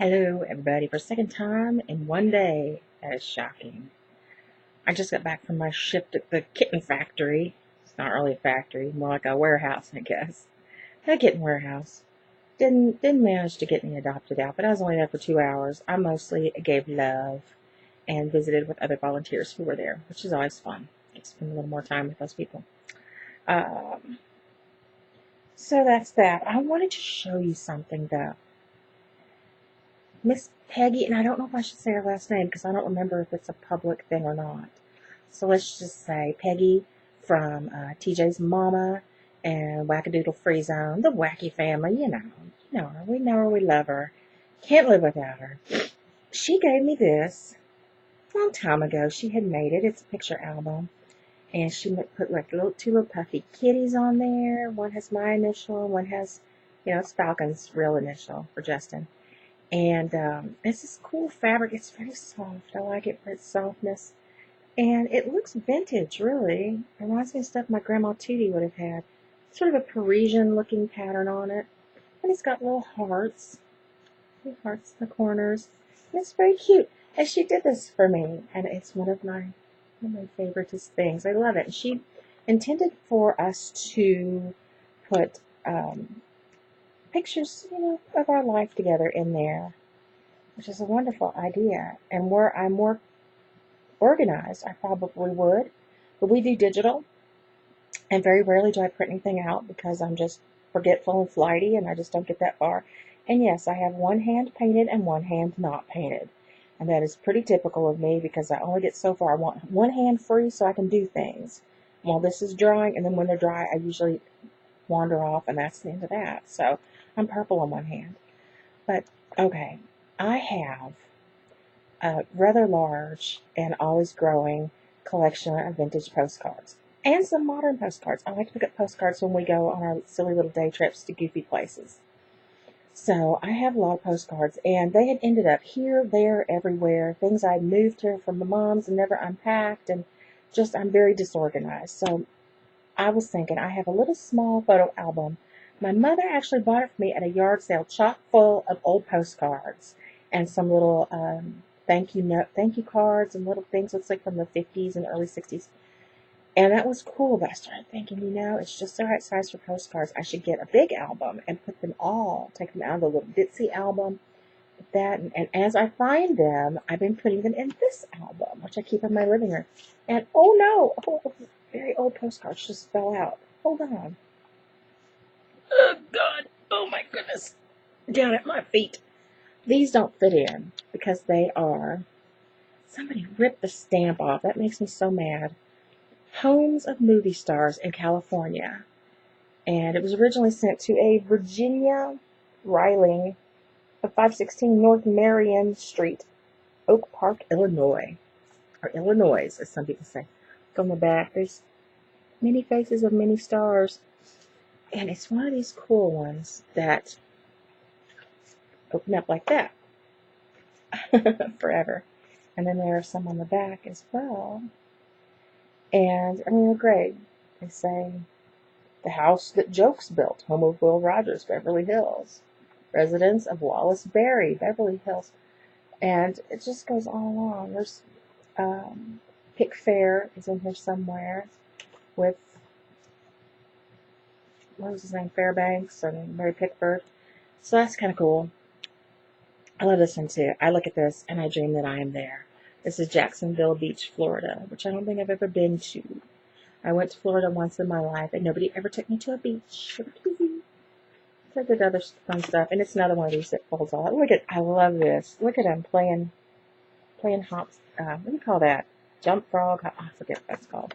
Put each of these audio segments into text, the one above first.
Hello, everybody, for a second time in one day. That is shocking. I just got back from my shift at the kitten factory. It's not really a factory, more like a warehouse, I guess. A kitten warehouse. Didn't manage to get any adopted out, but I was only there for 2 hours. I mostly gave love and visited with other volunteers who were there, which is always fun. Get to spend a little more time with those people. Um, so that's that. I wanted to show you something though. Miss Peggy, and I don't know if I should say her last name because I don't remember if it's a public thing or not. So let's just say Peggy from TJ's Mama and Wackadoodle Free Zone, the Wacky family, you know her. We know her, we love her. Can't live without her. She gave me this a long time ago. She had made it. It's a picture album. And she put like two little puffy kitties on there. One has my initial, one has, it's Falcon's real initial for Justin. And it's this cool fabric. It's very soft. I like it for its softness. And it looks vintage, really. It reminds me of stuff my grandma Tootie would have had. Sort of a Parisian-looking pattern on it. And it's got little hearts in the corners. And it's very cute. And she did this for me. And it's one of my favoriteest things. I love it. And she intended for us to put pictures, of our life together in there, which is a wonderful idea. And where I'm more organized, I probably would, but we do digital, and very rarely do I print anything out because I'm just forgetful and flighty, and I just don't get that far. And yes, I have one hand painted and one hand not painted, and that is pretty typical of me because I only get so far. I want one hand free so I can do things while this is drying, and then when they're dry, I usually wander off, and that's the end of that. So I'm purple on one hand. But, okay, I have a rather large and always growing collection of vintage postcards. And some modern postcards. I like to pick up postcards when we go on our silly little day trips to goofy places. So I have a lot of postcards, and they had ended up here, there, everywhere. Things I moved here from my mom's and never unpacked, and just I'm very disorganized. So I was thinking I have a little small photo album. My mother actually bought it for me at a yard sale, chock full of old postcards and some little thank you cards and little things looks like from the 50s and early 60s. And that was cool, but I started thinking, it's just the right size for postcards. I should get a big album and take them out of the little ditzy album. And as I find them, I've been putting them in this album, which I keep in my living room. And oh no, very old postcards just fell out. Hold on. Oh God, oh my goodness. Down at my feet. These don't fit in because somebody ripped the stamp off. That makes me so mad. Homes of Movie Stars in California. And it was originally sent to a Virginia Riling of 516 North Marion Street, Oak Park, Illinois. Or Illinois, as some people say. On the back, there's many faces of many stars. And it's one of these cool ones that open up like that. Forever. And then there are some on the back as well. And, they're great. They say, the house that Jokes built, home of Will Rogers, Beverly Hills. Residence of Wallace Berry, Beverly Hills. And it just goes on along. There's Pick Fair is in here somewhere with, what was his name, Fairbanks and Mary Pickford. So that's kind of cool. I love this one too. I look at this and I dream that I am there. This is Jacksonville Beach, Florida, which I don't think I've ever been to. I went to Florida once in my life, and nobody ever took me to a beach. So I did other fun stuff, and it's another one of these that folds off. I love this. Look at them playing hops. What do you call that? Jump frog? I forget what that's called.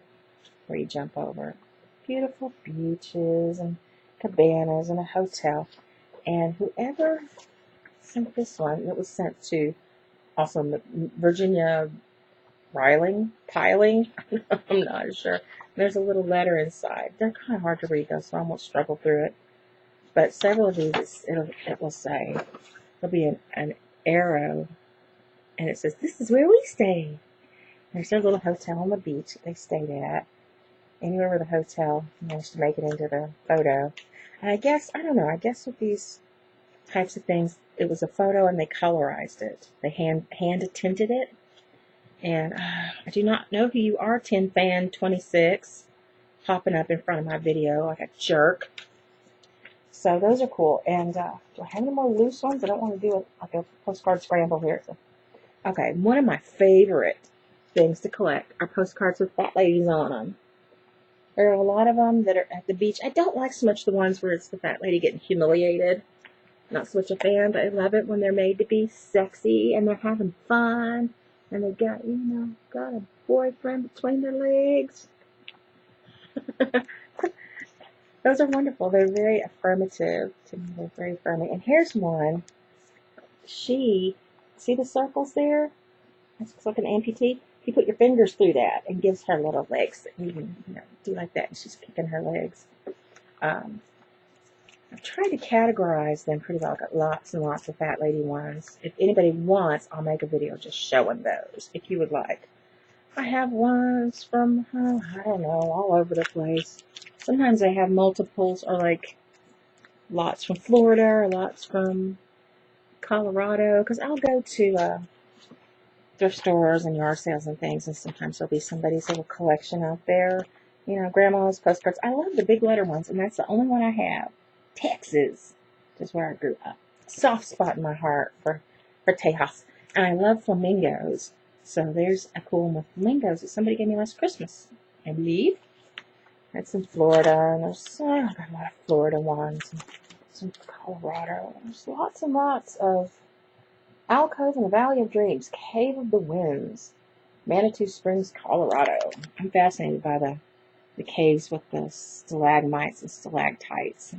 Where you jump over. Beautiful beaches and cabanas and a hotel. And whoever sent this one, it was sent to also Virginia Piling. I'm not sure. There's a little letter inside. They're kind of hard to read though, so I won't struggle through it. But several of these, it will say, there'll be an arrow, and it says, "This is where we stay." There's their little hotel on the beach that they stayed at. Anywhere where the hotel managed to make it into the photo. And I guess with these types of things. It was a photo and they colorized it. They hand tinted it. And I do not know who you are, Tin Fan 26, popping up in front of my video like a jerk. So those are cool. And do I have any more loose ones? I don't want to do like a postcard scramble here. So. Okay, one of my favorite things to collect are postcards with fat ladies on them. There are a lot of them that are at the beach. I don't like so much the ones where it's the fat lady getting humiliated. Not so much a fan, but I love it when they're made to be sexy and they're having fun and they got a boyfriend between their legs. Those are wonderful. They're very affirmative to me. They're very affirming. And here's one. See the circles there? It looks like an amputee. You put your fingers through that and gives her little legs. You can do like that, and she's kicking her legs. I've tried to categorize them pretty well. I've got lots and lots of fat lady ones. If anybody wants, I'll make a video just showing those, if you would like. I have ones from, I don't know, all over the place. Sometimes I have multiples, or like lots from Florida, or lots from Colorado, because I'll go to thrift stores and yard sales and things, and sometimes there'll be somebody's little collection out there. Grandma's postcards. I love the big letter ones, and that's the only one I have. Texas, which is where I grew up. Soft spot in my heart for Tejas. And I love flamingos. So there's a cool one with flamingos that somebody gave me last Christmas, I believe. That's in Florida, and there's I've got a lot of Florida ones, and some Colorado. There's lots and lots of Alcove in the Valley of Dreams, Cave of the Winds, Manitou Springs, Colorado. I'm fascinated by the caves with the stalagmites and stalactites.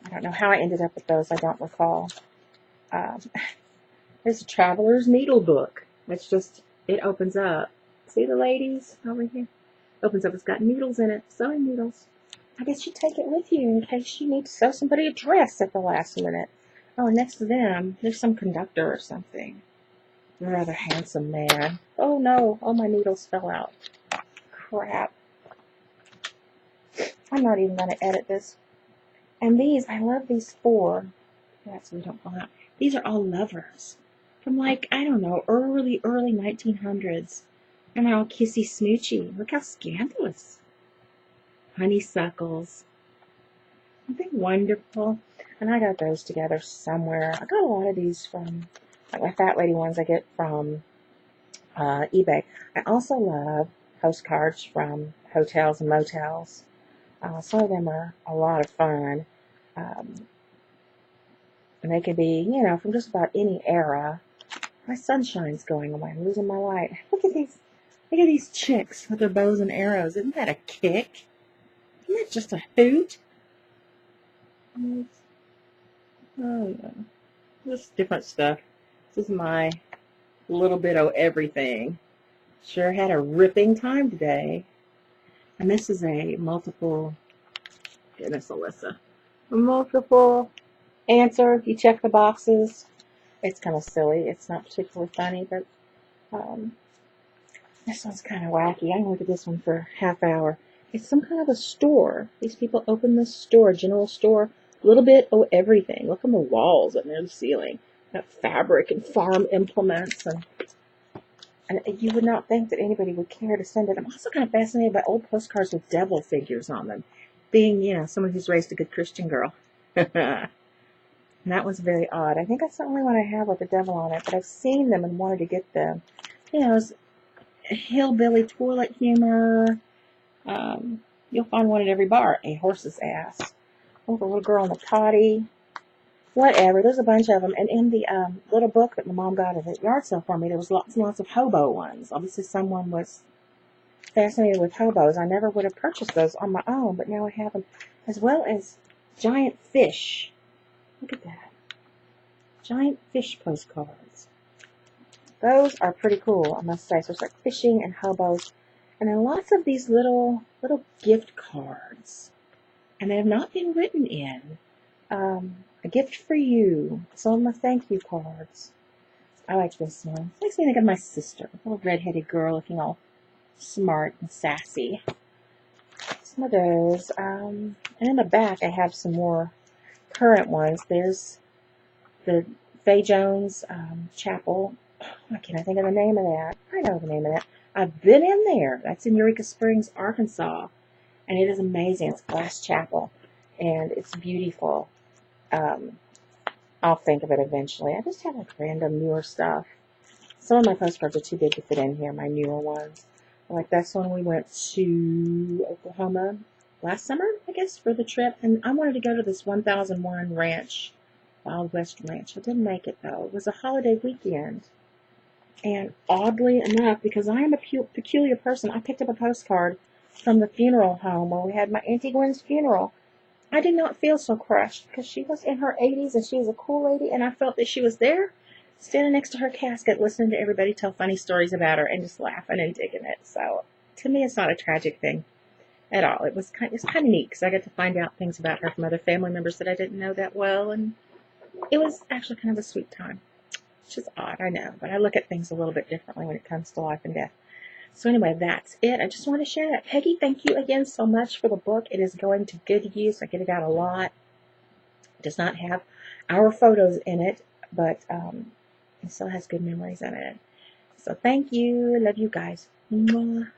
I don't know how I ended up with those. I don't recall. There's a Traveler's Needle book. It's just, it opens up. See the ladies over here? Opens up. It's got needles in it. Sewing needles. I guess you take it with you in case you need to sew somebody a dress at the last minute. Oh, and next to them, there's some conductor or something. A rather handsome man. Oh no. Oh, my needles fell out. Crap. I'm not even going to edit this. And these, I love these four. That's so we don't fall out. These are all lovers. From like, I don't know, early 1900s. And they're all kissy smoochy. Look how scandalous. Honeysuckles. Aren't they wonderful? And I got those together somewhere. I got a lot of these from, like my fat lady ones I get from eBay. I also love postcards from hotels and motels. Some of them are a lot of fun. And they can be, from just about any era. My sunshine's going away. I'm losing my light. Look at these chicks with their bows and arrows. Isn't that a kick? Isn't that just a hoot? Oh, yeah. Just different stuff. This is my little bit of everything. Sure had a ripping time today. And this is a multiple, goodness, Alyssa. A multiple answer. You check the boxes. It's kind of silly. It's not particularly funny, but this one's kind of wacky. I can look at this one for a half hour. It's some kind of a store. These people open this store, general store, a little bit of everything. Look on the walls and near the ceiling. Got fabric and farm implements, and you would not think that anybody would care to send it. I'm also kind of fascinated by old postcards with devil figures on them, being, someone who's raised a good Christian girl. And that was very odd. I think that's the only one I have with the devil on it, but I've seen them and wanted to get them. It's hillbilly toilet humor. You'll find one at every bar. A horse's ass. Oh, the little girl in the potty. Whatever. There's a bunch of them. And in the little book that my mom got at the yard sale for me, there was lots and lots of hobo ones. Obviously, someone was fascinated with hobos. I never would have purchased those on my own, but now I have them. As well as giant fish. Look at that. Giant fish postcards. Those are pretty cool, I must say. So it's like fishing and hobos. And then lots of these little gift cards. And they have not been written in. A gift for you. Some of my thank you cards. I like this one. It makes me think of my sister. A little redheaded girl looking all smart and sassy. Some of those. And in the back I have some more current ones. There's the Faye Jones Chapel. Why can't I think of the name of that? I know the name of that. I've been in there. That's in Eureka Springs, Arkansas. And it is amazing. It's a glass chapel. And it's beautiful. I'll think of it eventually. I just have like random newer stuff. Some of my postcards are too big to fit in here, my newer ones. Like this one, we went to Oklahoma last summer, I guess, for the trip. And I wanted to go to this 1001 ranch, Wild West Ranch. I didn't make it, though. It was a holiday weekend. And oddly enough, because I am a peculiar person, I picked up a postcard from the funeral home where we had my Auntie Gwen's funeral. I did not feel so crushed because she was in her 80s and she was a cool lady, and I felt that she was there standing next to her casket listening to everybody tell funny stories about her and just laughing and digging it. So to me, it's not a tragic thing at all. It's kind of neat because I got to find out things about her from other family members that I didn't know that well, and it was actually kind of a sweet time, which is odd, I know, but I look at things a little bit differently when it comes to life and death. So anyway, that's it. I just want to share that. Peggy, thank you again so much for the book. It is going to good use. I get it out a lot. It does not have our photos in it, but it still has good memories in it. So thank you. Love you guys. Mwah.